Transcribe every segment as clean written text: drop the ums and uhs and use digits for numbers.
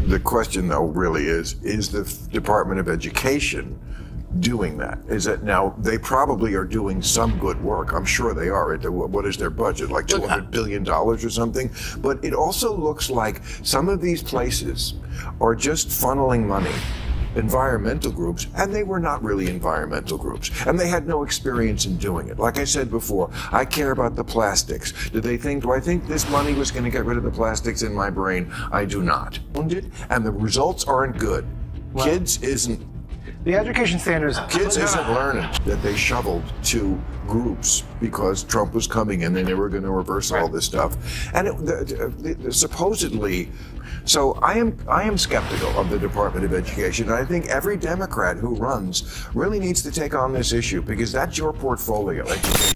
the question, though, really is the Department of Education doing that? Is it now? They probably are doing some good work. I'm sure they are. What is their budget? Like $200 billion or something? But it also looks like some of these places are just funneling money. Environmental groups, and they were not really environmental groups, and they had no experience in doing it. Like I said before, I care about the plastics. Do I think this money was going to get rid of the plastics in my brain? I do not. And the results aren't good. Well, Kids isn't learning that they shoveled to groups because Trump was coming and then they were going to reverse all this stuff. And supposedly, so I am skeptical of the Department of Education. And I think every Democrat who runs really needs to take on this issue because that's your portfolio.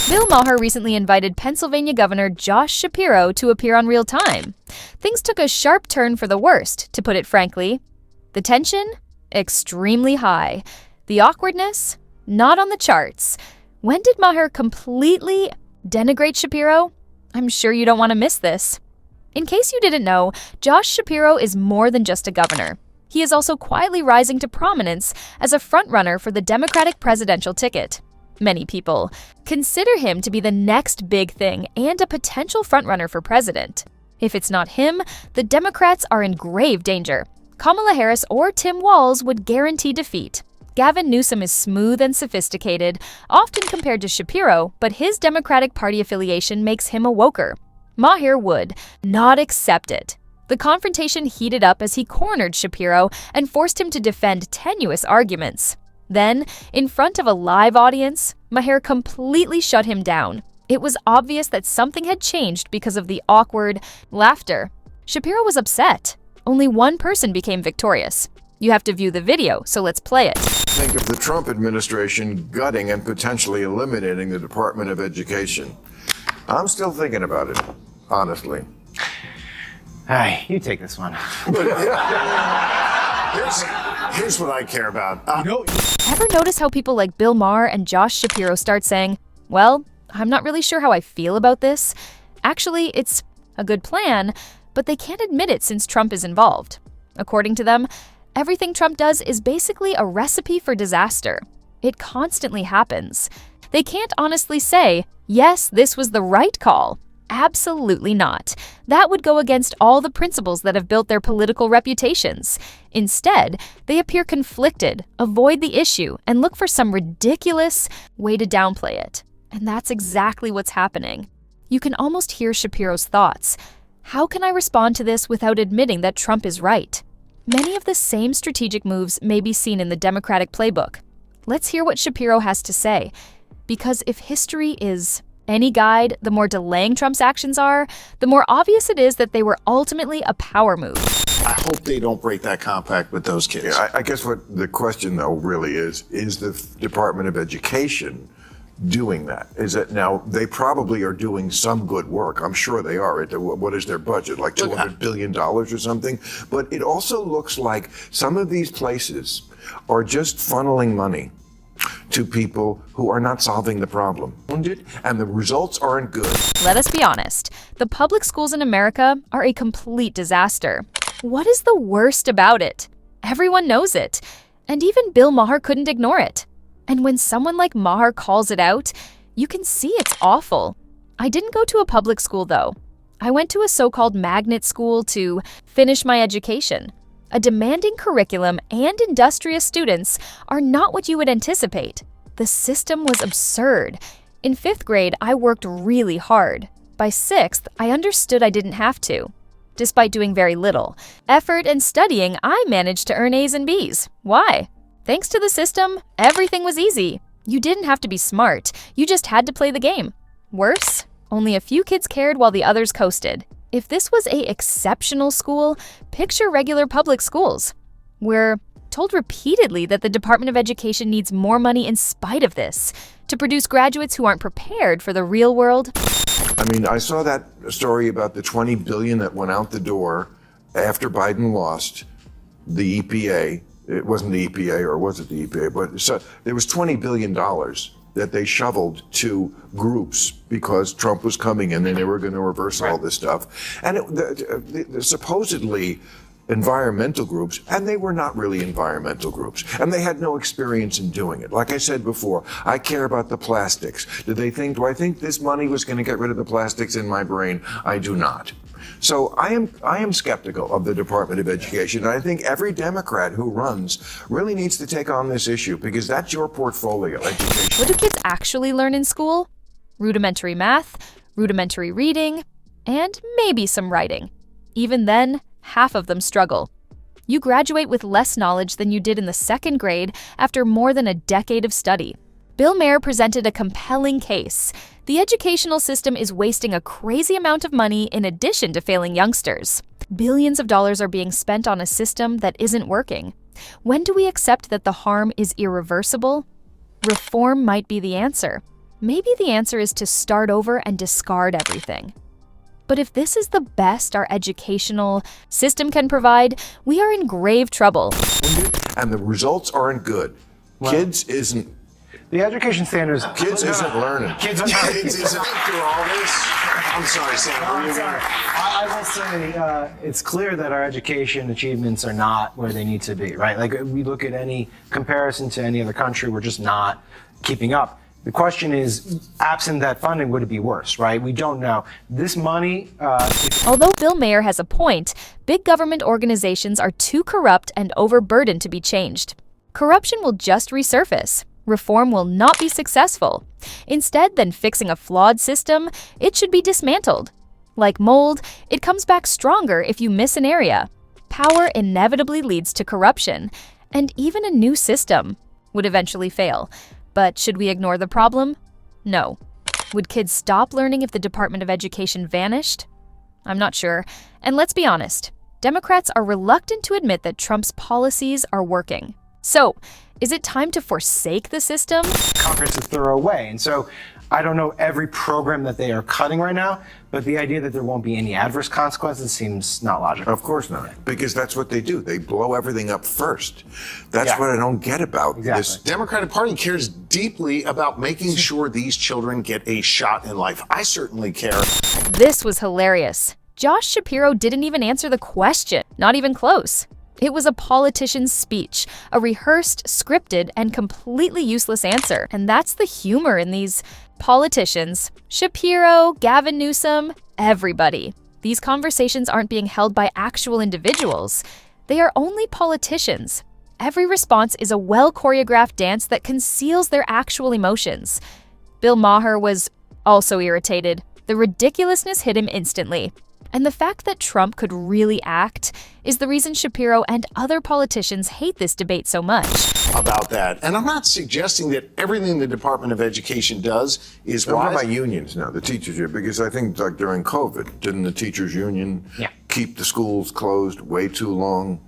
Bill Maher recently invited Pennsylvania Governor Josh Shapiro to appear on Real Time. Things took a sharp turn for the worst, to put it frankly. The tension? Extremely high. The awkwardness? Not on the charts. When did Maher completely denigrate Shapiro? I'm sure you don't want to miss this. In case you didn't know, Josh Shapiro is more than just a governor. He is also quietly rising to prominence as a frontrunner for the Democratic presidential ticket. Many people consider him to be the next big thing and a potential frontrunner for president. If it's not him, the Democrats are in grave danger. Kamala Harris or Tim Walz would guarantee defeat. Gavin Newsom is smooth and sophisticated, often compared to Shapiro, but his Democratic Party affiliation makes him a woker. Maher would not accept it. The confrontation heated up as he cornered Shapiro and forced him to defend tenuous arguments. Then, in front of a live audience, Maher completely shut him down. It was obvious that something had changed because of the awkward laughter. Shapiro was upset. Only one person became victorious. You have to view the video, so let's play it. Think of the Trump administration gutting and potentially eliminating the Department of Education. I'm still thinking about it, honestly. Hey, you take this one. Here's what I care about. Ever notice how people like Bill Maher and Josh Shapiro start saying, well, I'm not really sure how I feel about this. Actually, it's a good plan, but they can't admit it since Trump is involved. According to them, everything Trump does is basically a recipe for disaster. It constantly happens. They can't honestly say, yes, this was the right call. Absolutely not. That would go against all the principles that have built their political reputations. Instead, they appear conflicted, avoid the issue, and look for some ridiculous way to downplay it. And that's exactly what's happening. You can almost hear Shapiro's thoughts. How can I respond to this without admitting that Trump is right? Many of the same strategic moves may be seen in the Democratic playbook. Let's hear what Shapiro has to say. Because if history is any guide, the more delaying Trump's actions are, the more obvious it is that they were ultimately a power move. I hope they don't break that compact with those kids. I guess what the question, though, really is the Department of Education doing that? Is it now? They probably are doing some good work. I'm sure they are. What is their budget? Like $200 billion or something? But it also looks like some of these places are just funneling money to people who are not solving the problem. And the results aren't good. Let us be honest. The public schools in America are a complete disaster. What is the worst about it? Everyone knows it. And even Bill Maher couldn't ignore it. And when someone like Maher calls it out, you can see it's awful. I didn't go to a public school, though. I went to a so-called magnet school to finish my education. A demanding curriculum and industrious students are not what you would anticipate. The system was absurd. In 5th grade, I worked really hard. By 6th, I understood I didn't have to. Despite doing very little effort and studying, I managed to earn A's and B's. Why? Thanks to the system, everything was easy. You didn't have to be smart. You just had to play the game. Worse, only a few kids cared while the others coasted. If this was an exceptional school, picture regular public schools. We're told repeatedly that the Department of Education needs more money in spite of this, to produce graduates who aren't prepared for the real world. I mean, I saw that story about the $20 billion that went out the door after Biden lost the EPA. It wasn't the EPA, or was it the EPA? But so there was $20 billion that they shoveled to groups because Trump was coming and then they were going to reverse all this stuff. And supposedly, environmental groups, and they were not really environmental groups, and they had no experience in doing it. Like I said before, I care about the plastics. Do I think this money was going to get rid of the plastics in my brain? I do not. So I am skeptical of the Department of Education, and I think every Democrat who runs really needs to take on this issue, because that's your portfolio, education. What do kids actually learn in school? Rudimentary math, rudimentary reading, and maybe some writing. Even then, half of them struggle. You graduate with less knowledge than you did in the second grade after more than a decade of study. Bill Maher presented a compelling case. The educational system is wasting a crazy amount of money in addition to failing youngsters. Billions of dollars are being spent on a system that isn't working. When do we accept that the harm is irreversible? Reform might be the answer. Maybe the answer is to start over and discard everything. But if this is the best our educational system can provide, we are in grave trouble. And the results aren't good. Kids isn't learning. Kids isn't through all this. I'm sorry, Sam. I will say it's clear that our education achievements are not where they need to be, right? Like, we look at any comparison to any other country, we're just not keeping up. The question is, absent that funding, would it be worse, right? We don't know. This money... Although Bill Maher has a point, big government organizations are too corrupt and overburdened to be changed. Corruption will just resurface. Reform will not be successful. Instead than fixing a flawed system, it should be dismantled. Like mold, it comes back stronger if you miss an area. Power inevitably leads to corruption, and even a new system would eventually fail. But should we ignore the problem? No. Would kids stop learning if the Department of Education vanished? I'm not sure. And let's be honest, Democrats are reluctant to admit that Trump's policies are working. So, is it time to forsake the system? Comprehensive, thorough way. And so I don't know every program that they are cutting right now, but the idea that there won't be any adverse consequences seems not logical. Of course not, because that's what they do. They blow everything up first. That's what I don't get about this. Democratic Party cares deeply about making sure these children get a shot in life. I certainly care. This was hilarious. Josh Shapiro didn't even answer the question, not even close. It was a politician's speech, a rehearsed, scripted, and completely useless answer. And that's the humor in these politicians. Shapiro, Gavin Newsom, everybody. These conversations aren't being held by actual individuals. They are only politicians. Every response is a well-choreographed dance that conceals their actual emotions. Bill Maher was also irritated. The ridiculousness hit him instantly. And the fact that Trump could really act is the reason Shapiro and other politicians hate this debate so much. About that. And I'm not suggesting that everything the Department of Education does is What wise. about unions now, the teachers union? Because I think like during COVID, didn't the teachers union keep the schools closed way too long?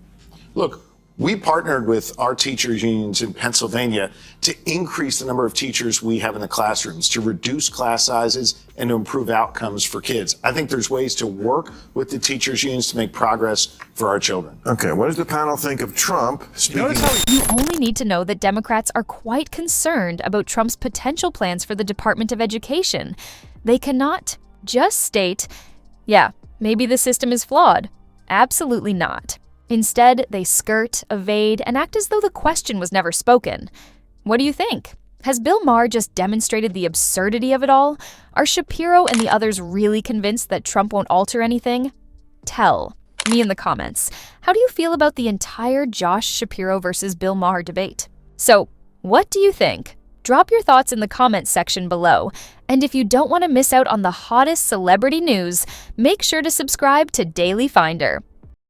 Look, we partnered with our teachers unions in Pennsylvania to increase the number of teachers we have in the classrooms, to reduce class sizes, and to improve outcomes for kids. I think there's ways to work with the teachers unions to make progress for our children. Okay, what does the panel think of Trump speaking? You only need to know that Democrats are quite concerned about Trump's potential plans for the Department of Education. They cannot just state, yeah, maybe the system is flawed. Absolutely not. Instead, they skirt, evade, and act as though the question was never spoken. What do you think? Has Bill Maher just demonstrated the absurdity of it all? Are Shapiro and the others really convinced that Trump won't alter anything? Tell me in the comments. How do you feel about the entire Josh Shapiro versus Bill Maher debate? So, what do you think? Drop your thoughts in the comments section below. And if you don't want to miss out on the hottest celebrity news, make sure to subscribe to Daily Finder.